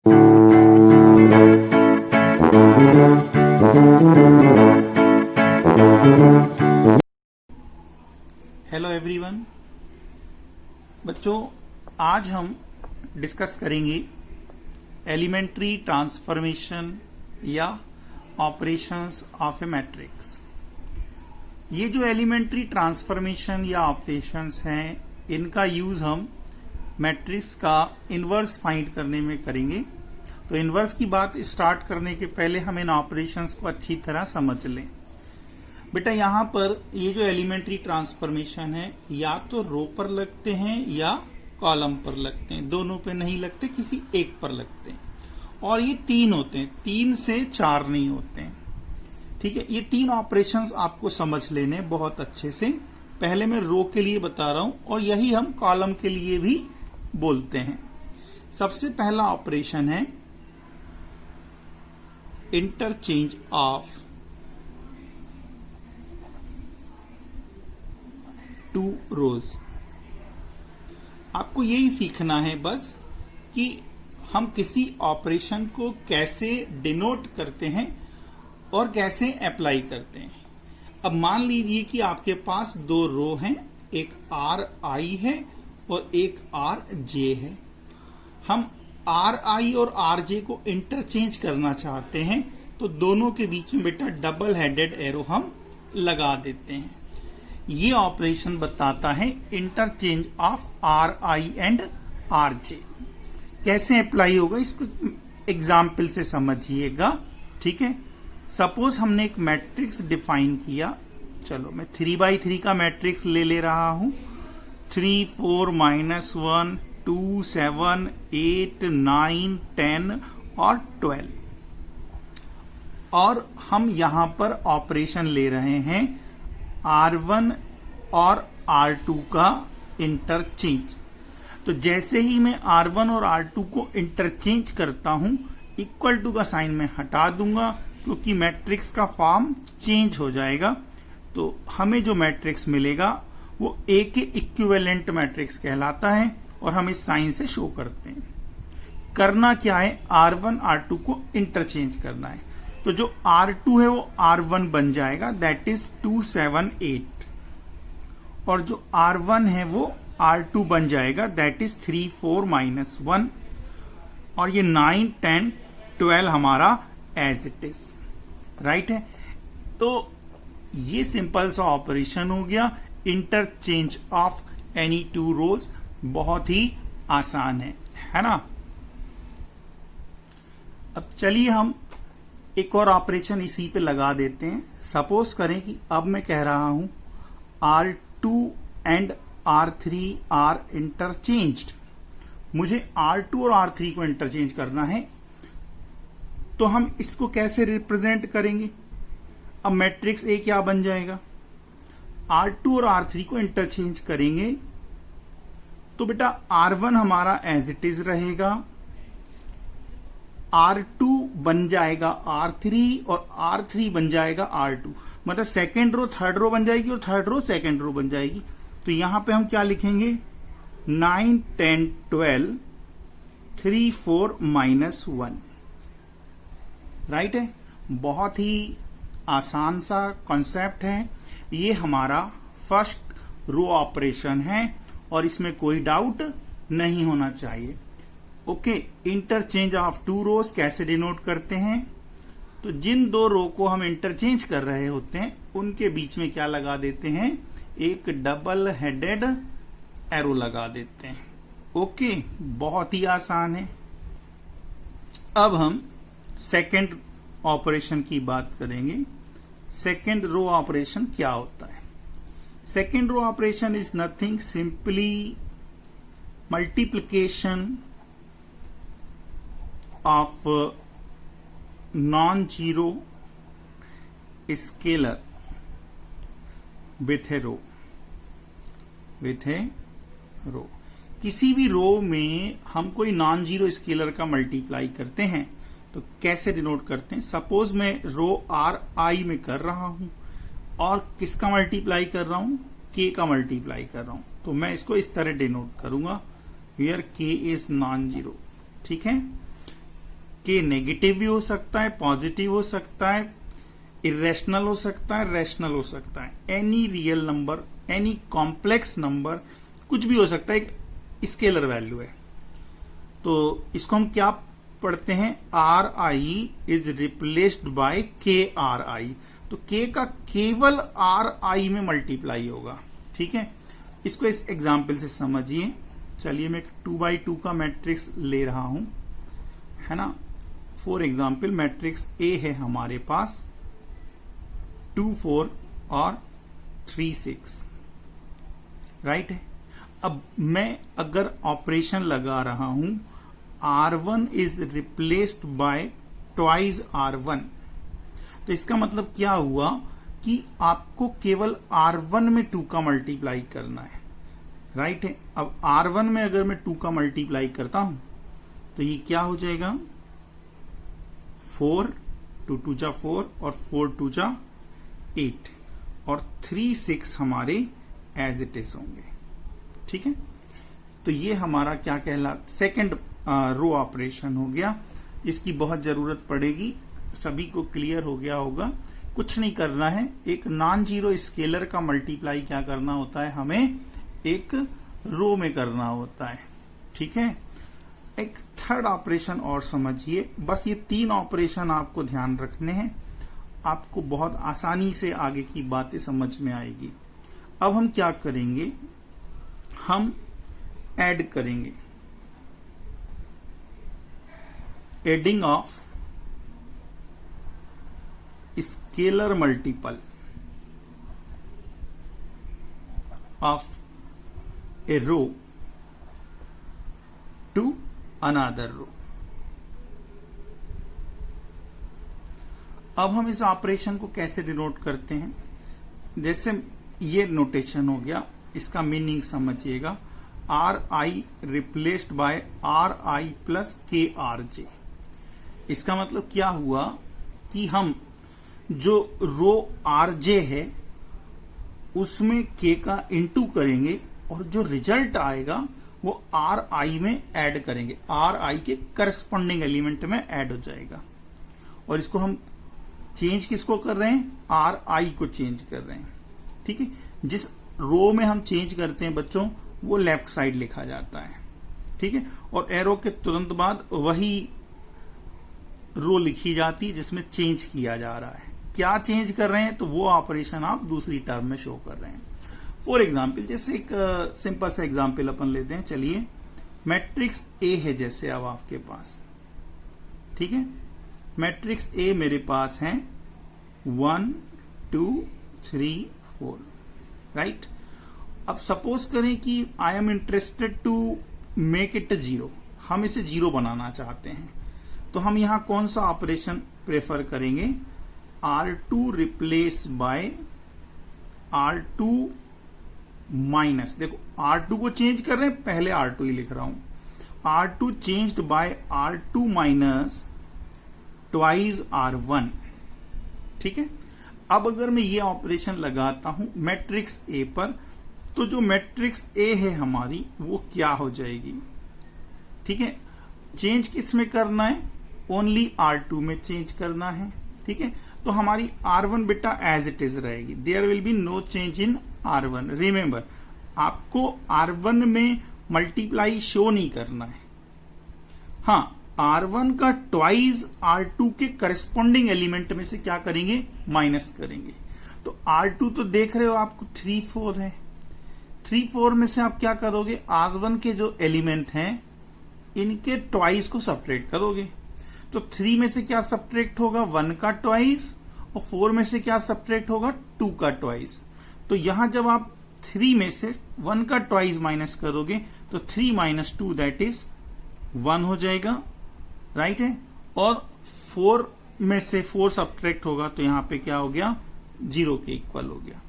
Hello everyone. बच्चों, आज हम डिस्कस करेंगे एलिमेंट्री ट्रांसफॉर्मेशन या ऑपरेशंस ऑफ ए मैट्रिक्स। ये जो एलिमेंट्री ट्रांसफॉर्मेशन या ऑपरेशंस हैं, इनका यूज हम मैट्रिक्स का इनवर्स फाइंड करने में करेंगे। तो इनवर्स की बात स्टार्ट करने के पहले हम इन ऑपरेशंस को अच्छी तरह समझ लें। बेटा, यहां पर ये जो एलिमेंट्री ट्रांसफॉर्मेशन है, या तो रो पर लगते हैं या कॉलम पर लगते हैं, दोनों पे नहीं लगते, किसी एक पर लगते हैं। और ये 3 होते हैं, 3 से 4 नहीं होते हैं। ठीक है, ये 3 ऑपरेशंस आपको समझ लेने बहुत अच्छे से। पहले मैं रो के लिए बता रहा हूं और यही हम कॉलम के लिए भी बोलते हैं। सबसे पहला ऑपरेशन है इंटरचेंज ऑफ 2 रोज। आपको यही सीखना है बस कि हम किसी ऑपरेशन को कैसे डिनोट करते हैं और कैसे अप्लाई करते हैं। अब मान लीजिए कि आपके पास 2 रो हैं, एक आर आई है और एक आर जे है। हम आर आई और आर जे को इंटरचेंज करना चाहते हैं, तो दोनों के बीच में बेटा डबल हेडेड एरो हम लगा देते हैं। ये ऑपरेशन बताता है interchange of are I and R J. कैसे अप्लाई होगा इसको एग्जाम्पल से समझिएगा। ठीक है, सपोज हमने एक मैट्रिक्स डिफाइन किया। चलो मैं 3x3 का मैट्रिक्स ले रहा हूं। 3 4 -1 2 7 8 9 10 और 12। और हम यहां पर ऑपरेशन ले रहे हैं R1 और R2 का इंटरचेंज। तो जैसे ही मैं R1 और R2 को इंटरचेंज करता हूं, इक्वल टू का साइन मैं हटा दूंगा, क्योंकि मैट्रिक्स का फॉर्म चेंज हो जाएगा। तो हमें जो मैट्रिक्स मिलेगा वो A के इक्विवेलेंट मैट्रिक्स कहलाता है और हम इस साइन से शो करते हैं। करना क्या है, R1 R2 को इंटरचेंज करना है। तो जो R2 है वो R1 बन जाएगा, दैट इज 2 7 8। और जो R1 है वो R2 बन जाएगा, दैट इज 3 4 -1। और ये 9 10 12 हमारा एज इट इज राइट है। तो ये सिंपल सा ऑपरेशन हो गया, इंटरचेंज ऑफ एनी 2 रोज। बहुत ही आसान है ना। अब चलिए हम एक और ऑपरेशन इसी पे लगा देते हैं। सपोज करें कि अब मैं कह रहा हूं R2 and R3 are interchanged. मुझे R2 और R3 को इंटरचेंज करना है, तो हम इसको कैसे रिप्रेजेंट करेंगे। अब मैट्रिक्स ए क्या बन जाएगा, R2 और R3 को इंटरचेंज करेंगे तो बेटा R1 हमारा एज इट इज रहेगा, R2 बन जाएगा R3 और R3 बन जाएगा R2। मतलब सेकेंड रो थर्ड रो बन जाएगी और थर्ड रो सेकेंड रो बन जाएगी। तो यहां पे हम क्या लिखेंगे, 9 10 12 3 4 -1। राइट है, बहुत ही आसान सा कॉन्सेप्ट है। ये हमारा फर्स्ट रो ऑपरेशन है और इसमें कोई डाउट नहीं होना चाहिए। ओके, इंटरचेंज ऑफ 2 रोज कैसे डिनोट करते हैं, तो जिन 2 रो को हम इंटरचेंज कर रहे होते हैं उनके बीच में क्या लगा देते हैं, एक डबल हेडेड एरो लगा देते हैं। ओके, बहुत ही आसान है। अब हम सेकेंड ऑपरेशन की बात करेंगे। सेकेंड रो ऑपरेशन क्या होता है। Second row operation is nothing, simply multiplication of non-zero scalar with a row। किसी भी रो में हम कोई नॉन जीरो स्केलर का मल्टीप्लाई करते हैं तो कैसे डिनोट करते हैं। सपोज मैं रो आर आई में कर रहा हूं और किसका मल्टीप्लाई कर रहा हूं, के का मल्टीप्लाई कर रहा हूं, तो मैं इसको इस तरह डिनोट करूंगा, वेयर के इज नॉन जीरो। ठीक है, के नेगेटिव भी हो सकता है, पॉजिटिव हो सकता है, इरेशनल हो सकता है, रैशनल हो सकता है। Any real number, any complex number, कुछ भी हो सकता है, एक स्केलर वैल्यू है। तो इसको हम क्या पढ़ते हैं, are I is replaced by के आर आई। तो के का केवल आर आई में मल्टीप्लाई होगा, ठीक है। इसको इस एग्जाम्पल से समझिए। चलिए मैं एक 2x2 का मैट्रिक्स ले रहा हूं, है ना। फॉर एग्जाम्पल मैट्रिक्स ए है हमारे पास 2 4 और 3 6, राइट है। अब मैं अगर ऑपरेशन लगा रहा हूं R1 is replaced by twice R1, तो इसका मतलब क्या हुआ कि आपको केवल R1 में 2 का मल्टीप्लाई करना है, राइट है। अब R1 में अगर मैं 2 का मल्टीप्लाई करता हूं तो ये क्या हो जाएगा, 4 2 2 जा 4 और 4 2 जा 8 और 3 6 हमारे एज इट इज होंगे, ठीक है। तो ये हमारा क्या कहला सेकंड रो ऑपरेशन हो गया। इसकी बहुत जरूरत पड़ेगी, सभी को क्लियर हो गया होगा। कुछ नहीं करना है, एक नॉन जीरो स्केलर का मल्टीप्लाई क्या करना होता है, हमें एक रो में करना होता है, ठीक है। एक थर्ड ऑपरेशन और समझिए, बस ये 3 ऑपरेशन आपको ध्यान रखने हैं, आपको बहुत आसानी से आगे की बातें समझ में आएगी। अब हम क्या करेंगे, हम ऐड करेंगे, adding of scalar multiple of a row to another row. अब हम इस ऑपरेशन को कैसे डिनोट करते हैं, जैसे ये नोटेशन हो गया, इसका मीनिंग समझिएगा, are I replaced by are I plus के आर जे। इसका मतलब क्या हुआ कि हम जो रो आर जे है उसमें के का इंटू करेंगे और जो रिजल्ट आएगा वो आर आई में ऐड करेंगे, आर आई के करस्पॉन्डिंग एलिमेंट में ऐड हो जाएगा। और इसको हम चेंज किसको कर रहे हैं, आर आई को चेंज कर रहे हैं, ठीक है। जिस रो में हम चेंज करते हैं बच्चों वो लेफ्ट साइड लिखा जाता है, ठीक है। और एरो के तुरंत बाद वही रो लिखी जाती है जिसमें चेंज किया जा रहा है। क्या चेंज कर रहे हैं, तो वो ऑपरेशन आप दूसरी टर्म में शो कर रहे हैं। फॉर एग्जाम्पल, जैसे एक सिंपल सा एग्जाम्पल अपन लेते हैं। चलिए मैट्रिक्स ए है जैसे अब आपके पास, ठीक है। मैट्रिक्स ए मेरे पास है 1 2 3 4, राइट। अब सपोज करें कि I am interested to make it 0, हम इसे 0 बनाना चाहते हैं, तो हम यहां कौन सा ऑपरेशन प्रेफर करेंगे, R2 replace by R2 minus, देखो R2 को चेंज कर रहे हैं, पहले R2 ही लिख रहा हूं, R2 changed by R2 minus twice R1, ठीक है। अब अगर मैं ये ऑपरेशन लगाता हूं मैट्रिक्स ए पर, तो जो मैट्रिक्स ए है हमारी वो क्या हो जाएगी, ठीक है। चेंज किस में करना है, ओनली R2 में चेंज करना है, ठीक है। तो हमारी R1 बेटा एज इट इज रहेगी, there will be no change in R1। Remember, आपको R1 में मल्टीप्लाई शो नहीं करना है, हाँ R1 का ट्वाइस R2 के करस्पॉन्डिंग एलिमेंट में से क्या करेंगे, माइनस करेंगे। तो R2 तो देख रहे हो आपको 3 4 है, 3 4 में से आप क्या करोगे, R1 के जो एलिमेंट हैं इनके ट्वाइस को सब्ट्रैक्ट करोगे। तो 3 में से क्या सब्ट्रैक्ट होगा, 1 का ट्वाइस, और 4 में से क्या सब्ट्रैक्ट होगा, 2 का ट्वाइस। तो यहां जब आप 3 में से 1 का ट्वाइस माइनस करोगे तो 3 माइनस 2 दैट इज 1 हो जाएगा, राइट है। और 4 में से 4 सब्ट्रैक्ट होगा तो यहां पे क्या हो गया, 0 के इक्वल हो गया।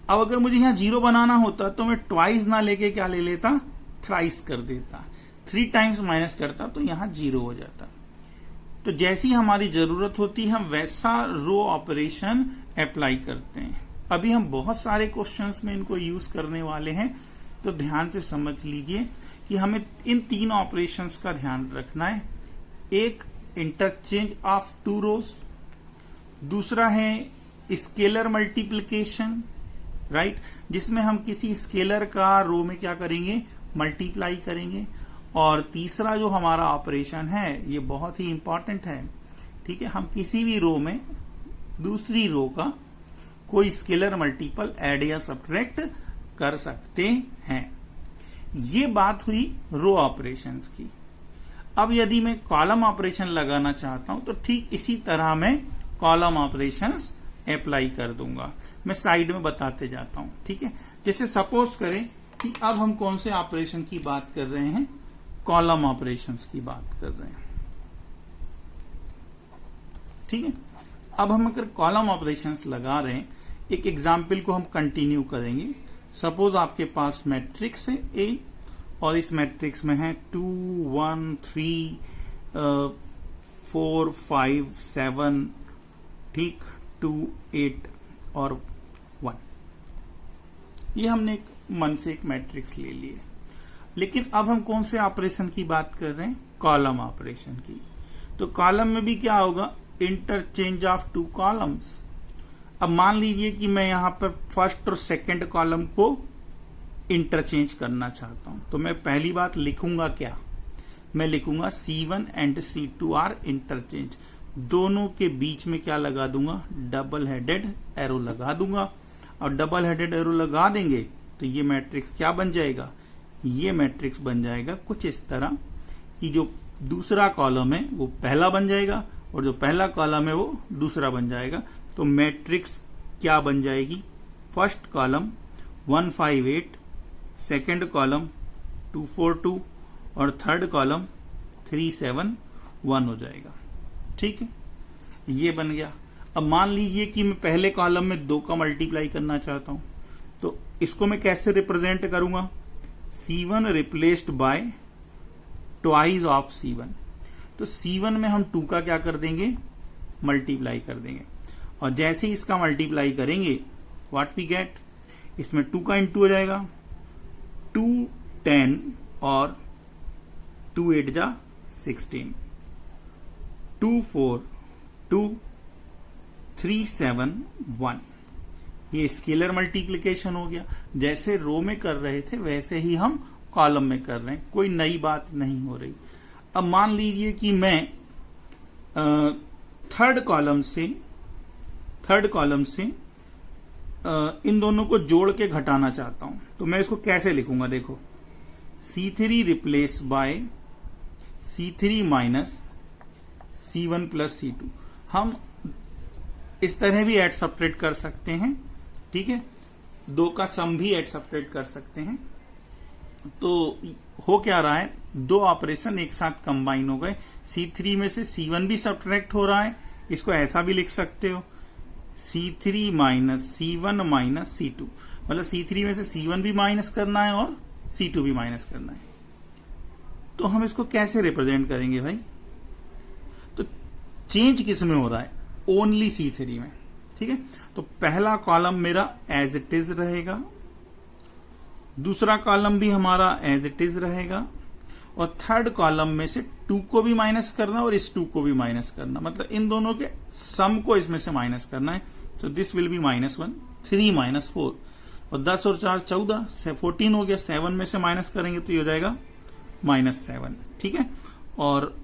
अब अगर मुझे यहां 0 बनाना होता तो मैं ट्वाइस ना लेके क्या ले लेता, थ्राइस कर देता, 3 टाइम्स माइनस करता तो यहां 0 हो जाता। तो जैसी हमारी जरूरत होती है हम वैसा रो ऑपरेशन अप्लाई करते हैं। अभी हम बहुत सारे क्वेश्चंस में इनको यूज करने वाले हैं, तो ध्यान से समझ लीजिए कि हमें इन 3 ऑपरेशंस का ध्यान रखना है। एक इंटरचेंज ऑफ टू रोज। दूसरा है स्केलर मल्टीप्लिकेशन, राइट, जिसमें हम किसी स्केलर का रो में क्या करेंगे, मल्टीप्लाई करेंगे। और तीसरा जो हमारा ऑपरेशन है ये बहुत ही इंपॉर्टेंट है, ठीक है, हम किसी भी रो में दूसरी रो का कोई स्केलर मल्टीपल ऐड या सब्ट्रैक्ट कर सकते हैं। ये बात हुई रो ऑपरेशंस की। अब यदि मैं कॉलम ऑपरेशन लगाना चाहता हूं तो ठीक इसी तरह मैं कॉलम ऑपरेशंस अप्लाई कर दूंगा। मैं साइड में बताते जाता हूं, ठीक है। जैसे सपोज करें कि अब हम कौन से ऑपरेशन की बात कर रहे हैं, कॉलम ऑपरेशंस की बात कर रहे हैं, ठीक है। अब हम अगर कॉलम ऑपरेशंस लगा रहे हैं, एक एग्जाम्पल को हम कंटिन्यू करेंगे। सपोज आपके पास मैट्रिक्स है ए और इस मैट्रिक्स में है 2 1 3 4 5 7, ठीक, 2 8 और 1। ये हमने एक मन से एक मैट्रिक्स ले लिए। लेकिन अब हम कौन से ऑपरेशन की बात कर रहे हैं, कॉलम ऑपरेशन की। तो कॉलम में भी क्या होगा, इंटरचेंज ऑफ टू कॉलम्स। अब मान लीजिए कि मैं यहां पर फर्स्ट और सेकंड कॉलम को इंटरचेंज करना चाहता हूं, तो मैं पहली बात लिखूंगा क्या, मैं लिखूंगा C1 and C2 are interchange. दोनों के बीच में क्या लगा दूंगा, डबल हेडेड एरो लगा दूंगा। और डबल हेडेड एरो लगा देंगे तो ये मैट्रिक्स क्या बन जाएगा, ये मैट्रिक्स बन जाएगा कुछ इस तरह कि जो दूसरा कॉलम है वो पहला बन जाएगा और जो पहला कॉलम है वो दूसरा बन जाएगा। तो मैट्रिक्स क्या बन जाएगी, फर्स्ट कॉलम 158, सेकंड कॉलम 242 और थर्ड कॉलम 371 हो जाएगा, ठीक है। ये बन गया। अब मान लीजिए कि मैं पहले कॉलम में 2 का मल्टीप्लाई करना चाहता हूं, तो इसको मैं कैसे रिप्रेजेंट करूंगा, C1 replaced by twice of C1। तो C1 में हम 2 का क्या कर देंगे, मल्टीप्लाई कर देंगे। और जैसे ही इसका मल्टीप्लाई करेंगे, व्हाट वी गेट, इसमें 2 का इंटू हो जाएगा, 2 10 और 2 8 जा 16, 2 4 2 3 7 1। ये स्केलर मल्टीप्लिकेशन हो गया। जैसे रो में कर रहे थे वैसे ही हम कॉलम में कर रहे हैं, कोई नई बात नहीं हो रही। अब मान लीजिए कि मैं थर्ड कॉलम से इन दोनों को जोड़ के घटाना चाहता हूं, तो मैं इसको कैसे लिखूंगा, देखो, C3 replace by C3 minus C1 plus C2। हम इस तरह भी ऐड सब्ट्रैक्ट कर सकते हैं, ठीक है, 2 का सम भी ऐड सब्ट्रैक्ट कर सकते हैं। तो हो क्या रहा है, 2 ऑपरेशन एक साथ कंबाइन हो गए। C3 में से C1 भी सब्ट्रैक्ट हो रहा है, इसको ऐसा भी लिख सकते हो, C3 minus C1 minus C2, मतलब C3 में से C1 भी माइनस करना है और C2 भी माइनस करना है। तो हम इसको कैसे रिप्रेजेंट करेंगे भाई, तो चेंज किस में हो रहा है, ओनली C3 में, ठीक है। तो पहला कॉलम मेरा एज इट इज रहेगा, दूसरा कॉलम भी हमारा एज इट इज रहेगा, और थर्ड कॉलम में से 2 को भी माइनस करना और इस 2 को भी माइनस करना, मतलब इन दोनों के सम को इसमें से माइनस करना है। तो दिस विल बी -1, 3 माइनस 4, और 10 और 4 14, 14 हो गया। 7 में से माइनस करेंगे तो ये हो जाएगा -7, ठीक है। और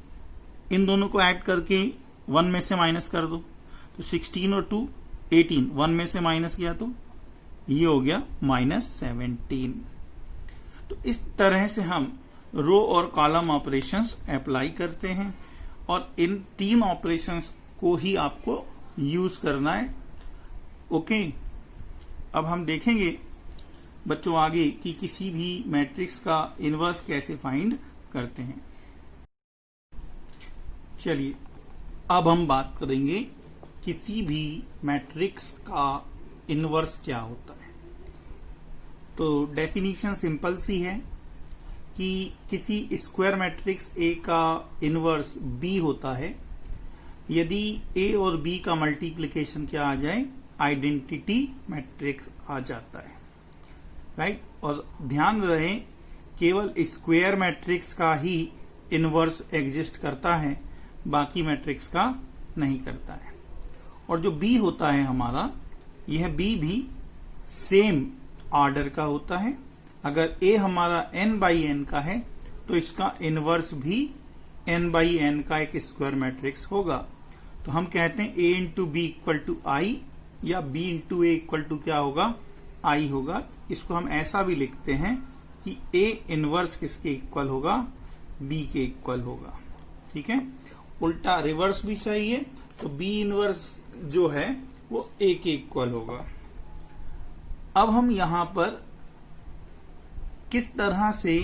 इन दोनों को ऐड करके 1 में से माइनस कर दो, तो 16 और 2 18, 1 में से माइनस किया तो ये हो गया -17। तो इस तरह से हम रो और कॉलम ऑपरेशंस अप्लाई करते हैं, और इन 3 ऑपरेशंस को ही आपको यूज करना है, ओके। अब हम देखेंगे बच्चों आगे कि किसी भी मैट्रिक्स का इनवर्स कैसे फाइंड करते हैं। चलिए अब हम बात करेंगे किसी भी मैट्रिक्स का इनवर्स क्या होता है। तो डेफिनेशन सिंपल सी है कि किसी स्क्वायर मैट्रिक्स ए का इनवर्स बी होता है यदि ए और बी का मल्टीप्लिकेशन क्या आ जाए, आइडेंटिटी मैट्रिक्स आ जाता है, राइट। और ध्यान रहे केवल स्क्वायर मैट्रिक्स का ही इनवर्स एग्जिस्ट करता है, बाकी मैट्रिक्स का नहीं करता है। और जो बी होता है हमारा, यह बी भी सेम ऑर्डर का होता है। अगर ए हमारा n बाई एन का है तो इसका इनवर्स भी n बाई एन का एक स्क्वायर मैट्रिक्स होगा। तो हम कहते हैं a into B equal to I, या b into A equal to क्या होगा, i होगा। इसको हम ऐसा भी लिखते हैं कि a इनवर्स किसके इक्वल होगा, b के इक्वल होगा। ठीक है, उल्टा रिवर्स भी चाहिए तो b इनवर्स जो है वो a के इक्वल होगा। अब हम यहां पर किस तरह से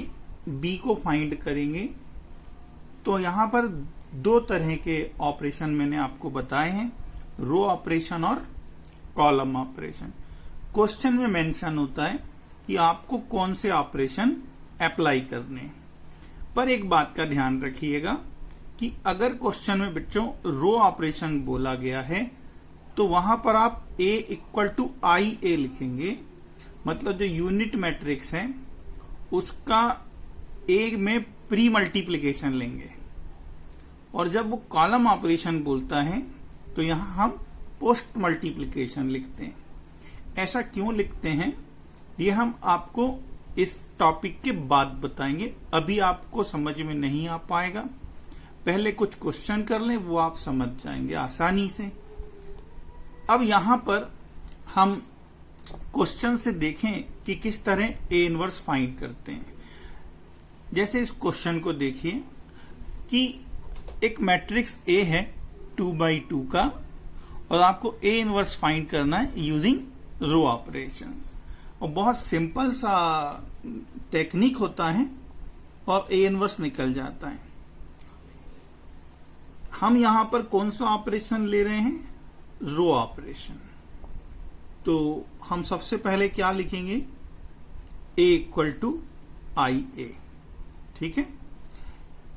b को फाइंड करेंगे, तो यहां पर दो तरह के ऑपरेशन मैंने आपको बताए हैं, रो ऑपरेशन और कॉलम ऑपरेशन। क्वेश्चन में मेंशन होता है कि आपको कौन से ऑपरेशन अप्लाई करने हैं, पर एक बात का ध्यान रखिएगा कि अगर क्वेश्चन में बच्चों रो ऑपरेशन बोला गया है तो वहां पर आप a इक्वल टू आई ए लिखेंगे, मतलब जो यूनिट मैट्रिक्स है उसका a में प्री मल्टीप्लीकेशन लेंगे। और जब वो कॉलम ऑपरेशन बोलता है तो यहां हम पोस्ट मल्टीप्लीकेशन लिखते हैं। ऐसा क्यों लिखते हैं ये हम आपको इस टॉपिक के बाद बताएंगे, अभी आपको समझ में नहीं आ पाएगा। पहले कुछ क्वेश्चन कर लें, वो आप समझ जाएंगे आसानी से। अब यहां पर हम क्वेश्चन से देखें कि किस तरह ए इनवर्स फाइंड करते हैं। जैसे इस क्वेश्चन को देखिए कि एक मैट्रिक्स ए है 2 बाई 2 का, और आपको ए इनवर्स फाइंड करना है यूजिंग रो ऑपरेशंस। और बहुत सिंपल सा टेक्निक होता है और ए इनवर्स निकल जाता है। हम यहां पर कौन सा ऑपरेशन ले रहे हैं, रो ऑपरेशन। तो हम सबसे पहले क्या लिखेंगे, ए इक्वल टू आई ए। ठीक है,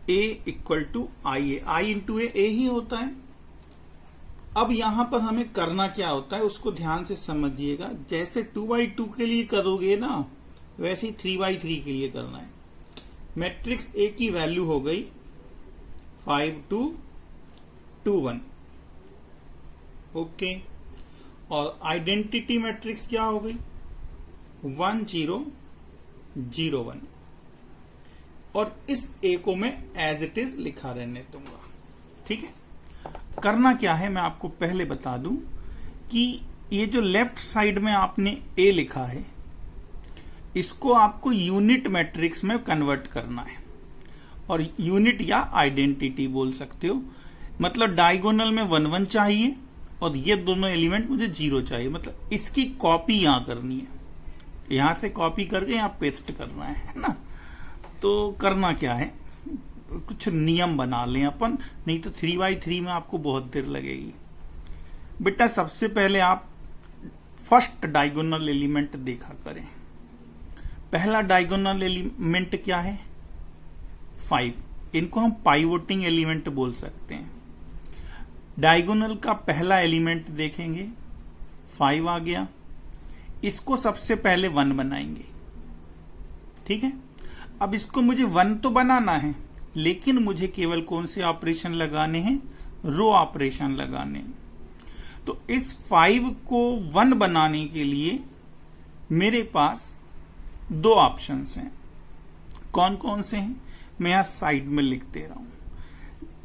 a equal to I A, I into A ही होता है। अब यहां पर हमें करना क्या होता है उसको ध्यान से समझिएगा। जैसे 2 बाई 2 के लिए करोगे ना, वैसे ही 3 बाई 3 के लिए करना है। मैट्रिक्स ए की वैल्यू हो गई 5 2 2 1, ओके। और आइडेंटिटी मैट्रिक्स क्या हो गई 1 0 0 1। और इस ए को मैं एज इट इज लिखा रहने दूंगा। ठीक है, करना क्या है मैं आपको पहले बता दूं कि ये जो लेफ्ट साइड में आपने ए लिखा है इसको आपको यूनिट मैट्रिक्स में कन्वर्ट करना है। और यूनिट या आइडेंटिटी बोल सकते हो, मतलब डायगोनल में 1 1 चाहिए और ये दोनों एलिमेंट मुझे 0 चाहिए। मतलब इसकी कॉपी यहां करनी है, यहां से कॉपी करके यहां पेस्ट करना है ना। तो करना क्या है, कुछ नियम बना लें अपन, नहीं तो 3 बाई 3 में आपको बहुत देर लगेगी। बेटा सबसे पहले आप फर्स्ट डायगोनल एलिमेंट देखा करें। पहला डायगोनल एलिमेंट क्या है 5, इनको हम पाइवोटिंग एलिमेंट बोल सकते हैं। डायगोनल का पहला एलिमेंट देखेंगे 5 आ गया, इसको सबसे पहले 1 बनाएंगे। ठीक है, अब इसको मुझे 1 तो बनाना है, लेकिन मुझे केवल कौन से ऑपरेशन लगाने हैं, रो ऑपरेशन लगाने हैं। तो इस 5 को 1 बनाने के लिए मेरे पास 2 ऑप्शंस हैं। कौन कौन से हैं मैं यहां साइड में लिख दे रहा हूं।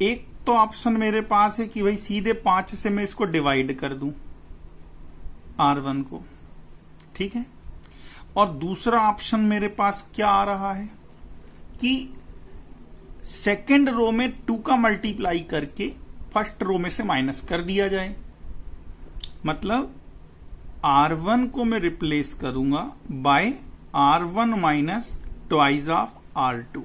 एक तो ऑप्शन मेरे पास है कि भाई सीधे 5 से मैं इसको डिवाइड कर दूं R1 को। ठीक है, और दूसरा ऑप्शन मेरे पास क्या आ रहा है कि सेकेंड रो में 2 का मल्टीप्लाई करके फर्स्ट रो में से माइनस कर दिया जाए। मतलब R1 को मैं रिप्लेस करूंगा bye R1 minus twice of R2।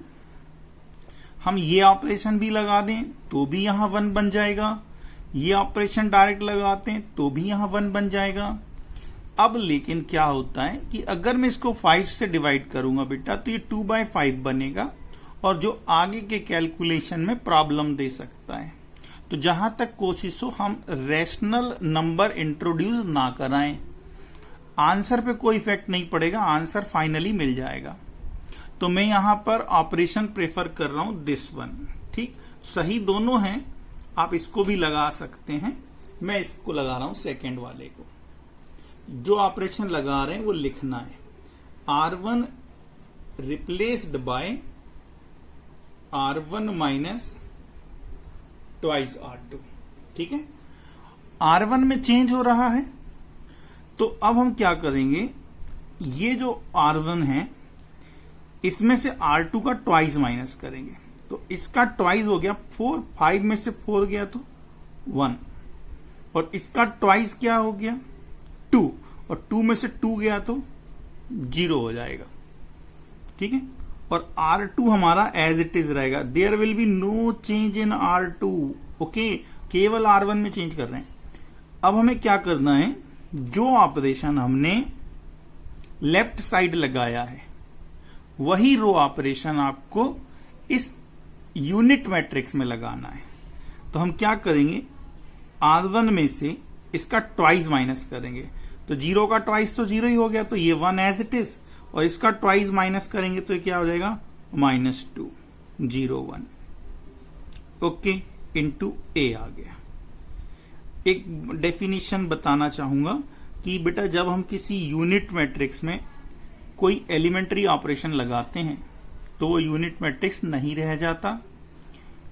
हम ये ऑपरेशन भी लगा दें तो भी यहां 1 बन जाएगा, ये ऑपरेशन डायरेक्ट लगाते हैं तो भी यहां 1 बन जाएगा। अब लेकिन क्या होता है कि अगर मैं इसको 5 से डिवाइड करूंगा बेटा तो ये 2 बाई 5 बनेगा, और जो आगे के कैलकुलेशन में प्रॉब्लम दे सकता है। तो जहां तक कोशिश हो हम रैशनल नंबर इंट्रोड्यूस ना कराएं। आंसर पे कोई इफेक्ट नहीं पड़ेगा, आंसर फाइनली मिल जाएगा। तो मैं यहां पर ऑपरेशन प्रेफर कर रहा हूं दिस वन। ठीक, सही दोनों हैं, आप इसको भी लगा सकते हैं। मैं इसको लगा रहा हूं सेकेंड वाले को। जो ऑपरेशन लगा रहे हैं वो लिखना है R1 replaced by R1 minus twice R2। ठीक है, R1 में चेंज हो रहा है, तो अब हम क्या करेंगे, ये जो R1 है इसमें से R2 का ट्वाइस माइनस करेंगे। तो इसका ट्वाइस हो गया 4, 5 में से 4 गया तो 1, और इसका ट्वाइस क्या हो गया 2, और 2 में से 2 गया तो 0 हो जाएगा। ठीक है, और R2 हमारा एज इट इज रहेगा। There will be no change in R2। Okay, केवल R1 में चेंज कर रहे हैं। अब हमें क्या करना है, जो ऑपरेशन हमने लेफ्ट साइड लगाया है वही रो ऑपरेशन आपको इस यूनिट मैट्रिक्स में लगाना है। तो हम क्या करेंगे, R1 में से इसका ट्वाइस माइनस करेंगे। तो 0 का ट्वाइस तो 0 ही हो गया, तो ये 1 एज इट इज, और इसका ट्वाइस माइनस करेंगे तो ये क्या हो जाएगा -2, 0 1। ओके, इंटू A आ गया। एक डेफिनेशन बताना चाहूंगा कि बेटा जब हम किसी यूनिट मैट्रिक्स में कोई एलिमेंट्री ऑपरेशन लगाते हैं तो वो यूनिट मैट्रिक्स नहीं रह जाता।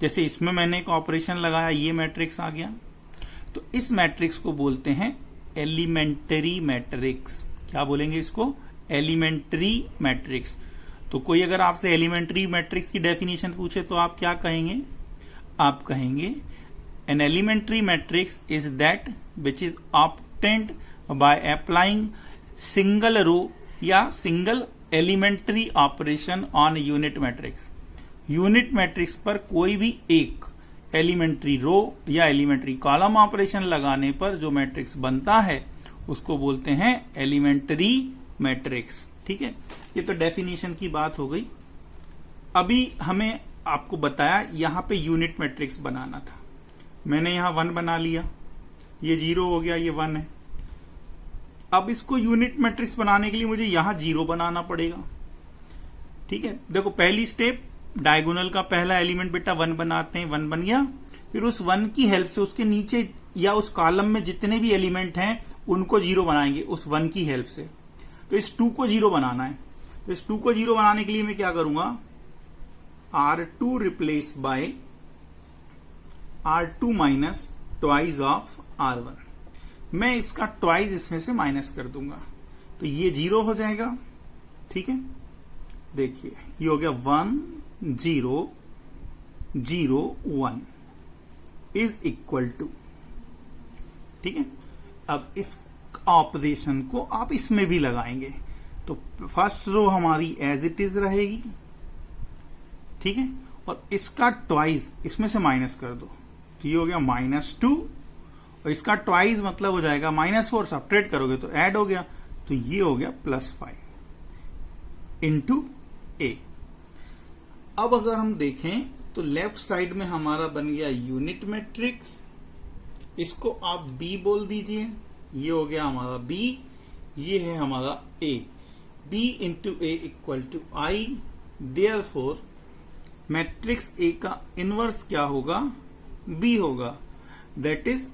जैसे इसमें मैंने एक ऑपरेशन लगाया, ये मैट्रिक्स आ गया, तो इस मैट्रिक्स को बोलते हैं एलिमेंट्री मैट्रिक्स। क्या बोलेंगे इसको, एलिमेंट्री मैट्रिक्स। तो कोई अगर आपसे एलिमेंट्री मैट्रिक्स की डेफिनेशन पूछे तो आप क्या कहेंगे, आप कहेंगे an elementary matrix is that which is obtained by applying single row या single elementary operation on unit matrix। Unit matrix पर कोई भी एक एलिमेंट्री रो या एलिमेंट्री कॉलम ऑपरेशन लगाने पर जो मैट्रिक्स बनता है उसको बोलते हैं एलिमेंट्री मैट्रिक्स। ठीक है, ये तो डेफिनेशन की बात हो गई। अभी हमें आपको बताया यहां पे यूनिट मैट्रिक्स बनाना था। मैंने यहां 1 बना लिया, ये 0 हो गया, ये 1 है। अब इसको यूनिट मैट्रिक्स बनाने के लिए मुझे यहां 0 बनाना पड़ेगा। ठीक है, देखो पहली स्टेप, डायगोनल का पहला एलिमेंट बेटा 1 बनाते हैं, 1 बन गया। फिर उस 1 की हेल्प से उसके नीचे या उस कॉलम में जितने भी एलिमेंट हैं उनको 0 बनाएंगे उस 1 की हेल्प से। तो इस 2 को 0 बनाना है, तो इस 2 को 0 बनाने के लिए मैं क्या करूंगा, R2 replace by R2 minus twice of R1। मैं इसका ट्वाइस इसमें से माइनस कर दूंगा तो ये 0 हो जाएगा। ठीक है, देखिए ये हो गया 1 0 0 1 इज इक्वल टू। ठीक है, अब इस ऑपरेशन को आप इसमें भी लगाएंगे तो फर्स्ट रो हमारी एज इट इज रहेगी। ठीक है, और इसका ट्वाइस इसमें से माइनस कर दो तो ये हो गया -2, और इसका ट्वाइस मतलब हो जाएगा -4, सब्ट्रैक्ट करोगे तो ऐड हो गया, तो ये हो गया +5 इंटू A। अब अगर हम देखें तो लेफ्ट साइड में हमारा बन गया यूनिट मैट्रिक्स, इसको आप B बोल दीजिए, ये हो गया हमारा B, ये है हमारा A। B into A equal to I, therefore matrix A का इनवर्स क्या होगा, B होगा। That is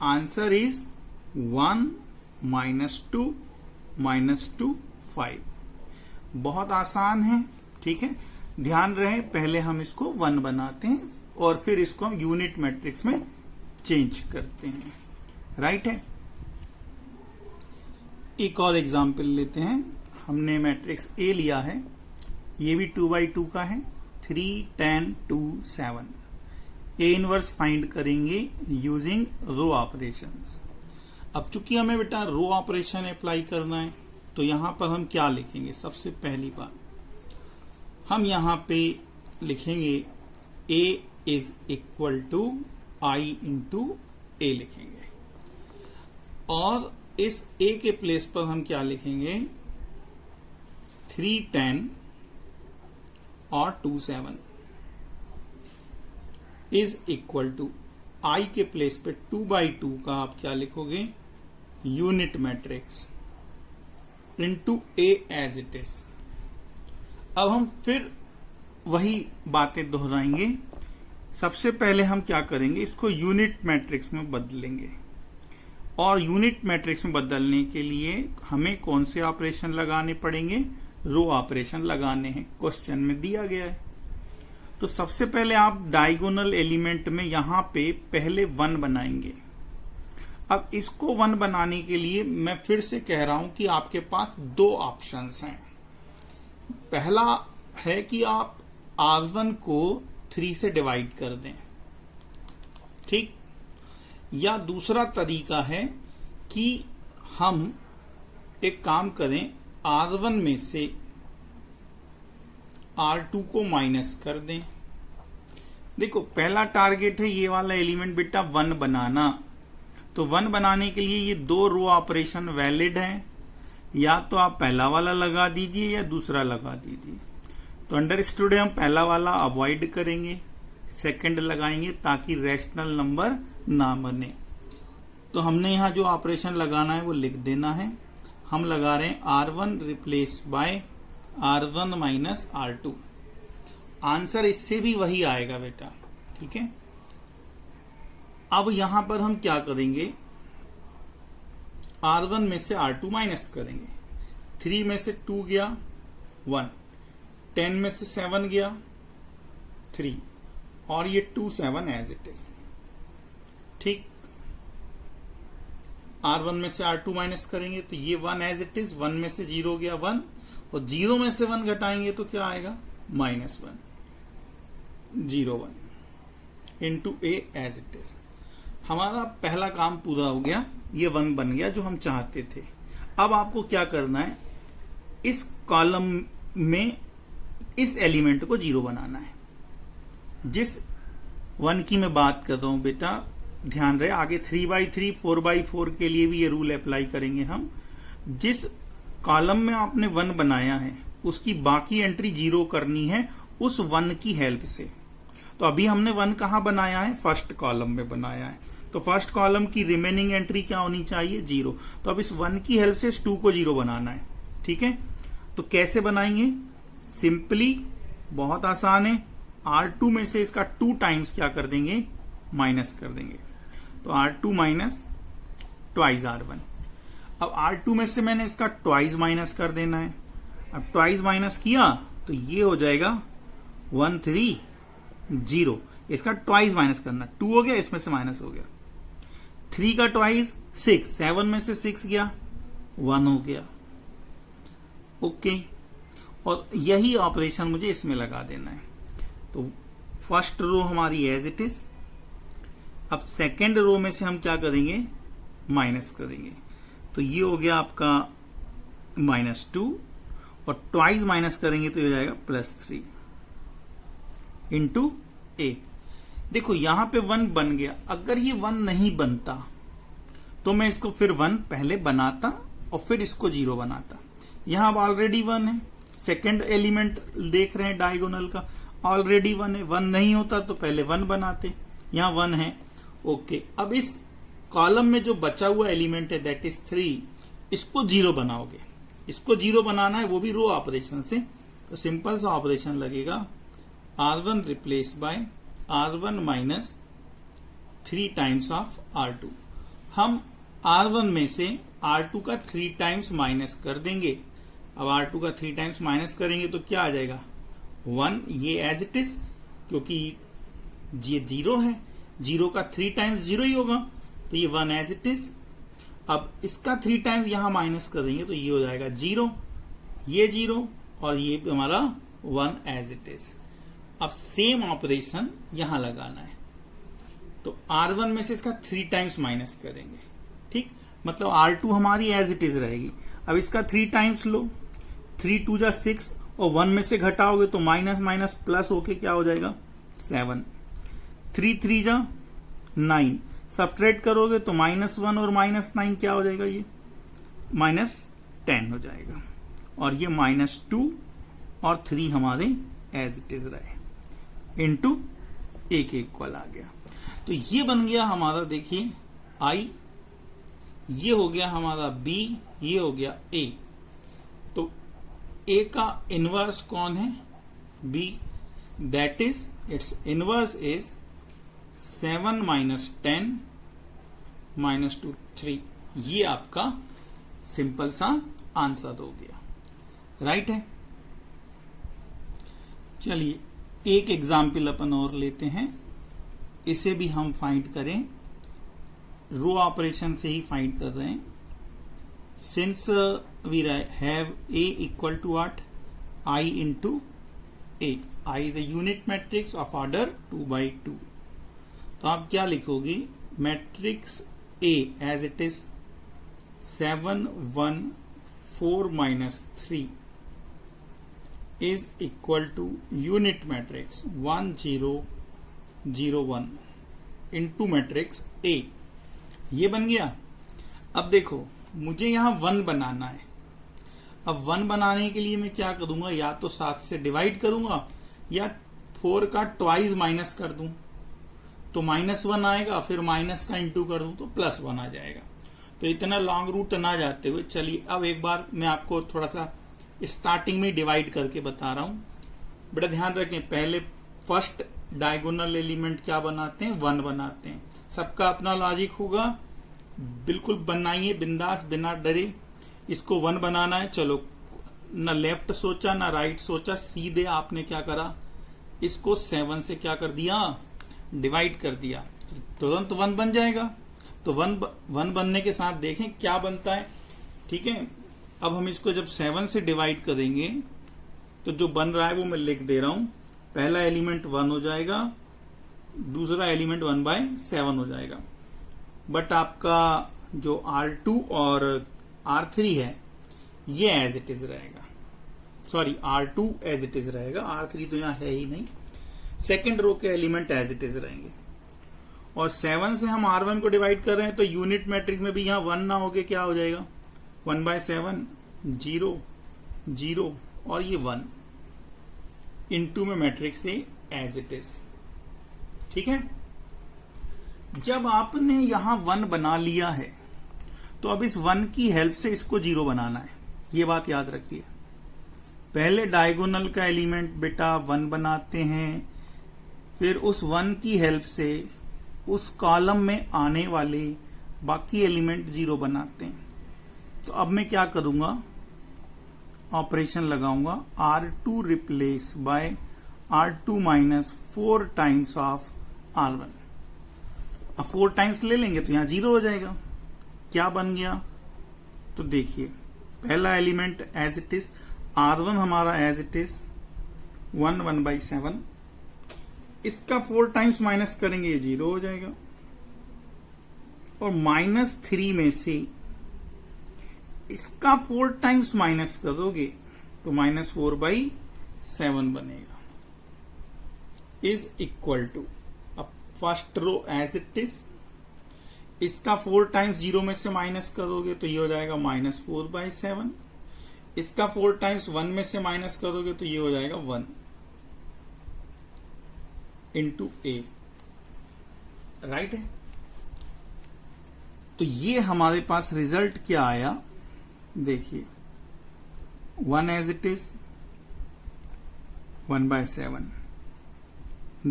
answer is 1 -2 -2 5। बहुत आसान है। ठीक है, ध्यान रहे पहले हम इसको 1 बनाते हैं और फिर इसको हम यूनिट मैट्रिक्स में चेंज करते हैं। राइट है, एक और एग्जाम्पल लेते हैं। हमने मैट्रिक्स A लिया है, ये भी 2 by 2 का है, 3 10 2 7। A इनवर्स फाइंड करेंगे यूजिंग रो ऑपरेशंस। अब चूंकि हमें बेटा रो ऑपरेशन अप्लाई करना है तो यहां पर हम क्या लिखेंगे, सबसे पहली बात हम यहां पे लिखेंगे A is equal to I into A लिखेंगे, और इस A के प्लेस पर हम क्या लिखेंगे, 3 10 और 2 7 इज इक्वल टू I के प्लेस पे 2 by 2 का आप क्या लिखोगे, unit matrix into A as it is. अब हम फिर वही बातें दोहराएंगे। सबसे पहले हम क्या करेंगे, इसको यूनिट मैट्रिक्स में बदलेंगे। और यूनिट मैट्रिक्स में बदलने के लिए हमें कौन से ऑपरेशन लगाने पड़ेंगे, रो ऑपरेशन लगाने हैं, क्वेश्चन में दिया गया है। तो सबसे पहले आप डायगोनल एलिमेंट में यहां पे पहले 1 बनाएंगे। अब इसको 1 बनाने के लिए मैं फिर से कह रहा हूं कि आपके पास 2 ऑप्शंस हैं। पहला है कि आप R1 को 3 से डिवाइड कर दें, ठीक, या दूसरा तरीका है कि हम एक काम करें, R1 में से R2 को माइनस कर दें। देखो पहला टारगेट है ये वाला एलिमेंट बेटा 1 बनाना, तो 1 बनाने के लिए ये 2 रो ऑपरेशन वैलिड है, या तो आप पहला वाला लगा दीजिए या दूसरा लगा दीजिए। तो अंडरस्टूड है, हम पहला वाला अवॉइड करेंगे, सेकंड लगाएंगे ताकि रैशनल नंबर ना बने। तो हमने यहां जो ऑपरेशन लगाना है वो लिख देना है। हम लगा रहे हैं R1 replace by R1 minus R2। Answer इससे भी वही आएगा बेटा, ठीक है। अब यहां पर हम क्या करेंगे, R1 में से R2 माइनस करेंगे। 3 में से 2 गया 1, 10 में से 7 गया 3, और ये 2 7 एज इट इज, ठीक। R1 में से R2 माइनस करेंगे तो ये 1 एज इट इज, 1 में से 0 गया 1, और 0 में से 1 घटाएंगे तो क्या आएगा, -1, 0 1 into A as it is. हमारा पहला काम पूरा हो गया, ये 1 बन गया जो हम चाहते थे। अब आपको क्या करना है, इस कॉलम में इस एलिमेंट को 0 बनाना है। जिस 1 की मैं बात कर रहा हूं बेटा, ध्यान रहे, आगे 3/3 4/4 के लिए भी ये रूल अप्लाई करेंगे हम। जिस कॉलम में आपने 1 बनाया है उसकी बाकी एंट्री 0 करनी है उस 1 की हेल्प से। तो अभी हमने 1 कहां बनाया है, फर्स्ट कॉलम में बनाया है, तो फर्स्ट कॉलम की रिमेनिंग एंट्री क्या होनी चाहिए, 0। तो अब इस 1 की हेल्प से इस 2 को 0 बनाना है, ठीक है। तो कैसे बनाएंगे, सिंपली, बहुत आसान है। R2 में से इसका 2 टाइम्स क्या कर देंगे, माइनस कर देंगे। तो R2 माइनस ट्वाइस R1। अब R2 में से मैंने इसका ट्वाइस माइनस कर देना है। अब ट्वाइस माइनस किया तो ये हो जाएगा 1 3 0। इसका ट्वाइस माइनस करना, 2 हो गया, इसमें से माइनस हो गया। 3 का ट्वाइस 6, 7 में से 6 गया 1 हो गया, ओके। और यही ऑपरेशन मुझे इसमें लगा देना है। तो फर्स्ट रो हमारी एज इट इज। अब सेकेंड रो में से हम क्या करेंगे, माइनस करेंगे। तो ये हो गया आपका -2, और ट्वाइस माइनस करेंगे तो ये हो जाएगा +3 इंटू A। देखो यहां पे 1 बन गया। अगर ये 1 नहीं बनता तो मैं इसको फिर 1 पहले बनाता और फिर इसको 0 बनाता। यहां अब ऑलरेडी 1 है, सेकेंड एलिमेंट देख रहे हैं डायगोनल का, ऑलरेडी 1 है। 1 नहीं होता तो पहले 1 बनाते, यहां 1 है, ओके। अब इस कॉलम में जो बचा हुआ एलिमेंट है दैट इज 3, इसको 0 बनाओगे। इसको 0 बनाना है, वो भी रो ऑपरेशन से। तो सिंपल सा ऑपरेशन लगेगा, R1 replace by R1 minus 3 times of R2। हम R1 में से R2 का 3 टाइम्स माइनस कर देंगे। अब R2 का 3 टाइम्स माइनस करेंगे तो क्या आ जाएगा, 1, ये एज इट इज, क्योंकि ये 0 है, 0 का 3 टाइम्स 0 ही होगा, तो ये 1 एज इट इज। अब इसका 3 टाइम्स यहां माइनस करेंगे तो ये हो जाएगा 0, ये 0, और ये हमारा 1 एज इट इज। अब सेम ऑपरेशन यहां लगाना है। तो R1 में से इसका 3 टाइम्स माइनस करेंगे, ठीक, मतलब R2 हमारी एज इट इज रहेगी। अब इसका 3 टाइम्स लो, 3 2 जा 6, और 1 में से घटाओगे तो माइनस माइनस प्लस होके क्या हो जाएगा 7, 3 3 जा 9, सब्ट्रैक्ट करोगे तो -1 और -9 क्या हो जाएगा, ये -10 हो जाएगा। और ये -2 और 3 हमारे एज इट इज रहे, इंटू A के इक्वल आ गया। तो ये बन गया हमारा, देखिए I, ये हो गया हमारा B, ये हो गया A। तो A का इनवर्स कौन है, B, that is it's inverse is 7 minus 10 minus 2 3। ये आपका सिंपल सा आंसर हो गया, राइट है। चलिए एक एग्जाम्पल अपन और लेते हैं, इसे भी हम फाइंड करें, रो ऑपरेशन से ही फाइंड कर रहे हैं। Since we have a equal to what, i into a, i the unit matrix of order 2x2। तो आप क्या लिखोगे, matrix a as it is 7 1 4 minus 3 is equal to unit matrix 1 0 0 1 into matrix A। ये बन गया। अब देखो मुझे यहां 1 बनाना है। अब 1 बनाने के लिए मैं क्या करूंगा, या तो 7 से डिवाइड करूंगा या 4 का ट्वाइस माइनस कर दूं तो -1 आएगा, फिर माइनस का इंटू कर दूं तो +1 आ जाएगा। तो इतना लॉन्ग रूट ना जाते हुए चलिए अब एक बार मैं आपको थोड़ा सा स्टार्टिंग में डिवाइड करके बता रहा हूं। बड़ा ध्यान रखें, पहले फर्स्ट डायगोनल एलिमेंट क्या बनाते हैं, 1 बनाते हैं। सबका अपना लॉजिक होगा, बिल्कुल बनाइए बिंदास, बिना डरे। इसको 1 बनाना है, चलो ना लेफ्ट सोचा ना राइट सोचा, सीधे आपने क्या करा, इसको 7 से क्या कर दिया, डिवाइड कर दिया, तुरंत 1 बन जाएगा। तो 1 बनने के साथ देखें क्या बनता है, ठीक है। अब हम इसको जब 7 से डिवाइड करेंगे तो जो बन रहा है वो मैं लिख दे रहा हूं। पहला एलिमेंट 1 हो जाएगा, दूसरा एलिमेंट 1/7 हो जाएगा। बट आपका जो R2 और R3 है ये एज इट इज रहेगा, sorry R2 as it is रहेगा, R3 तो यहां है ही नहीं। सेकेंड रो के एलिमेंट एज इट इज रहेंगे। और 7 से हम R1 को डिवाइड कर रहे हैं तो यूनिट मैट्रिक्स में भी यहां 1 ना होके क्या हो जाएगा, 1/7 0 0 और ये 1 इनटू में matrix A as it is, ठीक है। जब आपने यहां 1 बना लिया है तो अब इस 1 की हेल्प से इसको 0 बनाना है, ये बात याद रखिए। पहले डायगोनल का एलिमेंट बेटा 1 बनाते हैं, फिर उस 1 की हेल्प से उस कॉलम में आने वाले बाकी एलिमेंट 0 बनाते हैं। तो अब मैं क्या करूंगा, ऑपरेशन लगाऊंगा, R2 replace by R2 minus 4 times of R1। अब 4 टाइम्स ले लेंगे तो यहां 0 हो जाएगा। क्या बन गया, तो देखिए पहला element as it is, R1 हमारा एज इट इज 1/7, इसका 4 टाइम्स माइनस करेंगे ये 0 हो जाएगा। और -3 में से इसका 4 टाइम्स माइनस करोगे तो -4/7 बनेगा, इज इक्वल टू, अब first row as it is, इसका 4 टाइम्स 0 में से माइनस करोगे तो ये हो जाएगा -4/7, इसका 4 टाइम्स 1 में से माइनस करोगे तो ये हो जाएगा 1 इंटू ए, राइट है। तो ये हमारे पास रिजल्ट क्या आया, देखिए 1 एज इट इज 1/7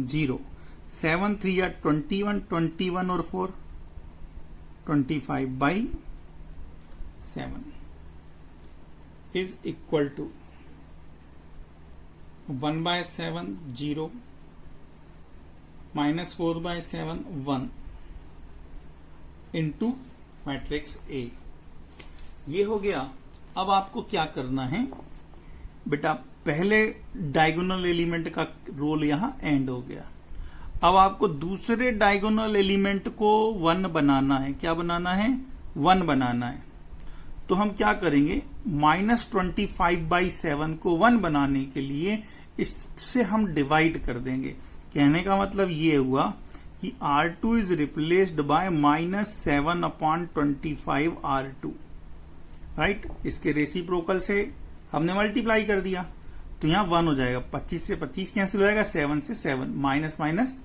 0 7 3 या 21 21 और 4 25/7 is equal to 1/7 0 -4/7 1 into matrix A. ये हो गया। अब आपको क्या करना है बेटा, पहले डायगोनल एलिमेंट का रोल यहां एंड हो गया। अब आपको दूसरे डायगोनल एलिमेंट को 1 बनाना है। क्या बनाना है, 1 बनाना है। तो हम क्या करेंगे, -25/7 को 1 बनाने के लिए इससे हम डिवाइड कर देंगे। कहने का मतलब ये हुआ कि R2 is replaced by -7/25 R2, right. इसके रेसिप्रोकल से हमने मल्टीप्लाई कर दिया तो यहां 1 हो जाएगा, 25 से 25 कैंसिल हो जाएगा, 7 से 7, माइनस माइनस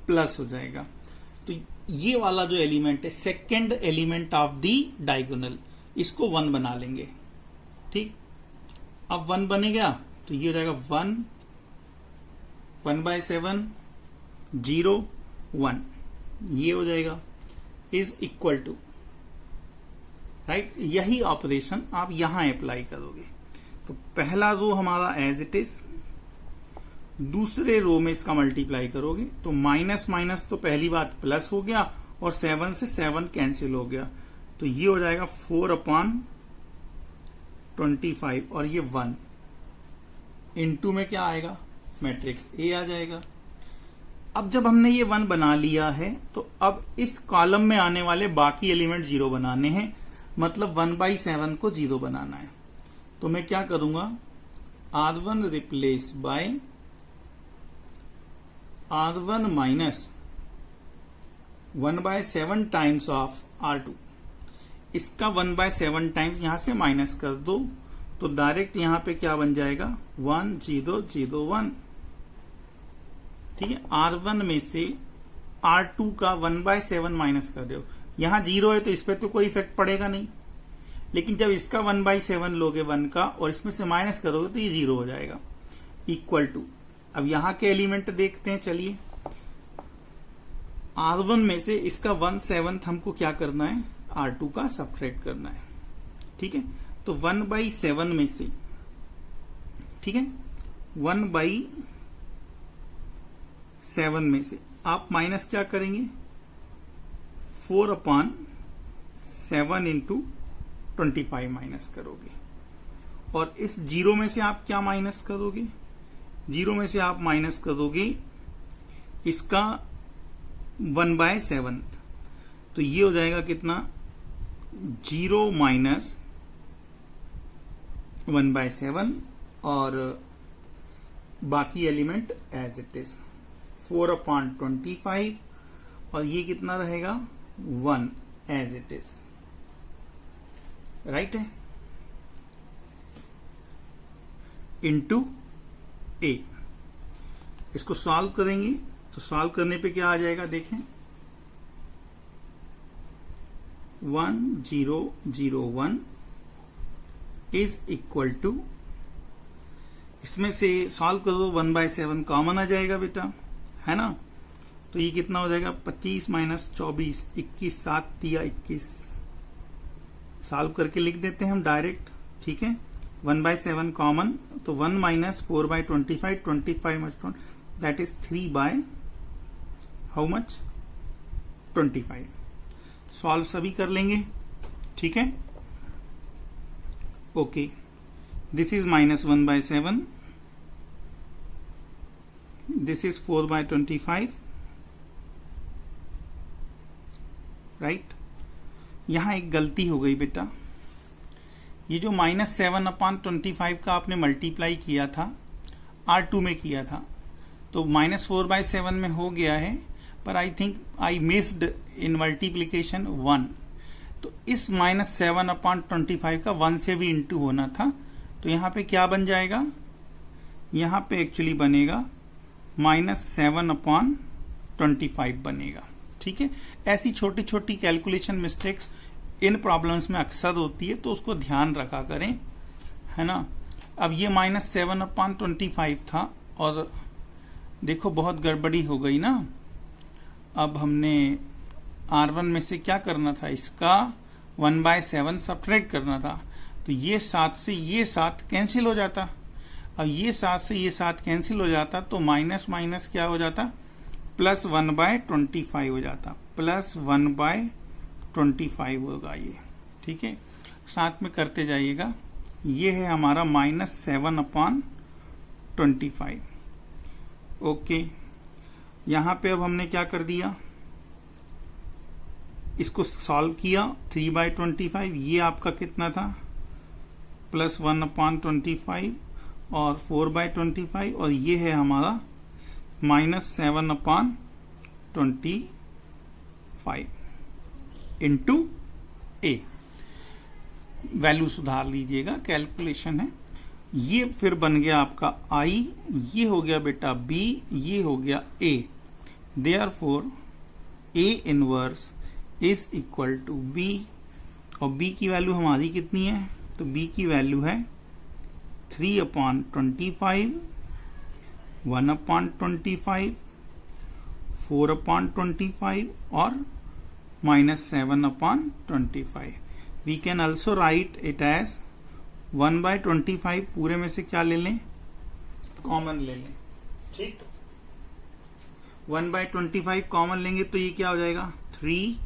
प्लस हो जाएगा। तो ये वाला जो एलिमेंट है, second element of the diagonal, इसको 1 बना लेंगे, ठीक। अब 1 बनेगा तो ये हो जाएगा 1 1/7 0 1, ये हो जाएगा इज इक्वल टू, राइट। यही ऑपरेशन आप यहां अप्लाई करोगे। तो पहला रो हमारा एज इट इज, दूसरे रो में इसका मल्टीप्लाई करोगे तो माइनस माइनस तो पहली बात प्लस हो गया और 7 से 7 कैंसिल हो गया, तो ये हो जाएगा 4/25 और ये 1 इनटू में क्या आएगा, मैट्रिक्स ए आ जाएगा। अब जब हमने ये 1 बना लिया है तो अब इस कॉलम में आने वाले बाकी एलिमेंट 0 बनाने हैं, मतलब 1/7 को 0 बनाना है। तो मैं क्या करूंगा, R1 replace by R1 minus 1/7 times of R2। इसका 1/7 टाइम्स यहां से माइनस कर दो तो डायरेक्ट यहां पे क्या बन जाएगा 1001। ठीक है, R1 में से R2 का 1/7 माइनस कर दो। यहां 0 है तो इस पे तो कोई इफेक्ट पड़ेगा नहीं, लेकिन जब इसका 1/7 लोगे 1 का और इसमें से माइनस करोगे तो ये 0 हो जाएगा। इक्वल टू, अब यहां के एलिमेंट देखते हैं, चलिए। R1 में से इसका 1/7 हमको क्या करना है, R2 का सब्ट्रैक्ट करना है। ठीक है, तो 1/7 में से, ठीक है, 1/7 में से आप माइनस क्या करेंगे, 4/7 इंटू 25 माइनस करोगे। और इस 0 में से आप क्या माइनस करोगे, 0 में से आप माइनस करोगे इसका 1/7, तो ये हो जाएगा कितना, 0 माइनस 1/7 और बाकी एलिमेंट एज इट इज 4/25 और ये कितना रहेगा 1 एज इट इज, राइट है, इंटू ए। इसको सॉल्व करेंगे तो सॉल्व करने पे क्या आ जाएगा, देखें 1001 इज इक्वल टू, इसमें से सॉल्व करो 1/7 कॉमन आ जाएगा बेटा, है ना। तो ये कितना हो जाएगा 25 माइनस 24, 21, 7 दिया 21। सॉल्व करके लिख देते हैं हम डायरेक्ट, ठीक है। 1/7 कॉमन, तो 1 minus 4/25, 25 that is 3 by how much 25। Solve सभी कर लेंगे, ठीक है। Okay, this is minus 1/7, this is 4/25, right. यहां एक गलती हो गई बेटा, ये जो -7/25 का आपने मल्टीप्लाई किया था R2 में किया था, तो -4/7 में हो गया है, पर I think I missed in multiplication 1। तो इस -7/25 का 1 से भी इंटू होना था, तो यहां पे क्या बन जाएगा, यहां पे एक्चुअली बनेगा -7/25 बनेगा। ठीक है, ऐसी छोटी छोटी कैलकुलेशन मिस्टेक्स इन प्रॉब्लम्स में अक्सर होती है, तो उसको ध्यान रखा करें, है ना। अब ये -7/25 था और देखो बहुत गड़बड़ी हो गई ना। अब हमने R1 में से क्या करना था, इसका 1/7 सब्ट्रैक्ट करना था, तो ये 7 से ये 7 कैंसिल हो जाता। अब ये 7 से ये 7 कैंसिल हो जाता तो माइनस माइनस क्या हो जाता, +1/25 हो जाता, +1/25 होगा ये। ठीक है, साथ में करते जाइएगा। ये है हमारा -7/25। ओके, यहां पे अब हमने क्या कर दिया, इसको सॉल्व किया, 3/25, ये आपका कितना था +1/25 और 4/25, और ये है हमारा -7/25 इंटू ए। वैल्यू सुधार लीजिएगा, कैलकुलेशन है। ये फिर बन गया आपका I, ये हो गया बेटा B, ये हो गया A। Therefore A inverse is equal to B, और B की वैल्यू हमारी कितनी है, तो B की वैल्यू है 3/25, 1/25, 4/25 और -7/25. We can also write it as 1/25. पूरे में से क्या ले लें? कॉमन ले लें. ठीक, 1/25 कॉमन लेंगे तो ये क्या हो जाएगा? 3,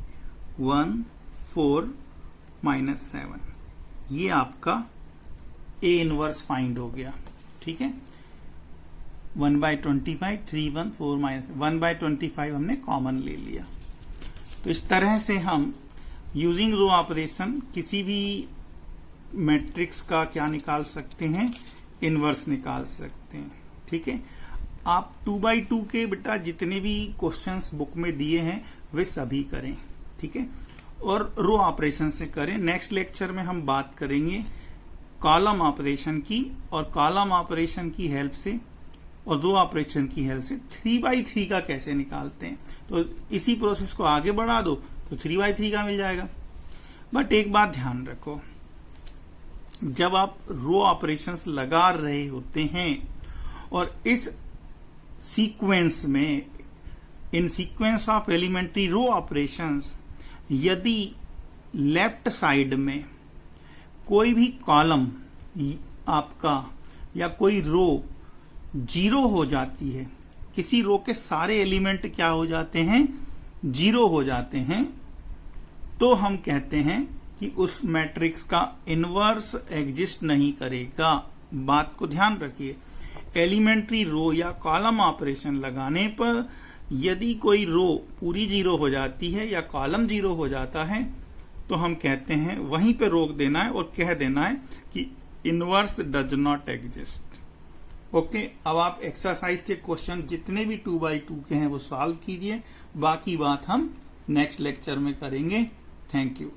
1, 4 -7. ये आपका ए इनवर्स फाइंड हो गया. ठीक है, 1/25, 3, 1, 4 -1/25 हमने कॉमन ले लिया. तो इस तरह से हम यूजिंग रो ऑपरेशन किसी भी मैट्रिक्स का क्या निकाल सकते हैं? इनवर्स निकाल सकते हैं. ठीक है, आप 2x2 के बेटा जितने भी क्वेश्चंस बुक में दिए हैं वे सभी करें. ठीक है, और रो ऑपरेशन से करें. नेक्स्ट लेक्चर में हम बात करेंगे कॉलम ऑपरेशन की, और कॉलम ऑपरेशन की हेल्प से और रो ऑपरेशन की हेल्प से 3x3 का कैसे निकालते हैं. तो इसी प्रोसेस को आगे बढ़ा दो तो 3x3 का मिल जाएगा. बट एक बात ध्यान रखो, जब आप रो ऑपरेशंस लगा रहे होते हैं और इस सीक्वेंस में, in sequence of elementary row operations, यदि लेफ्ट साइड में कोई भी कॉलम आपका या कोई रो 0 हो जाती है, किसी रो के सारे एलिमेंट क्या हो जाते हैं? 0 हो जाते हैं, तो हम कहते हैं कि उस मैट्रिक्स का इनवर्स एग्जिस्ट नहीं करेगा. बात को ध्यान रखिए, एलिमेंट्री रो या कॉलम ऑपरेशन लगाने पर यदि कोई रो पूरी 0 हो जाती है या कॉलम 0 हो जाता है तो हम कहते हैं वहीं पे रोक देना है और कह देना है कि inverse does not exist. Okay, अब आप एक्सरसाइज के क्वेश्चन जितने भी 2x2 के हैं वो सॉल्व कीजिए. बाकी बात हम नेक्स्ट लेक्चर में करेंगे. Thank you.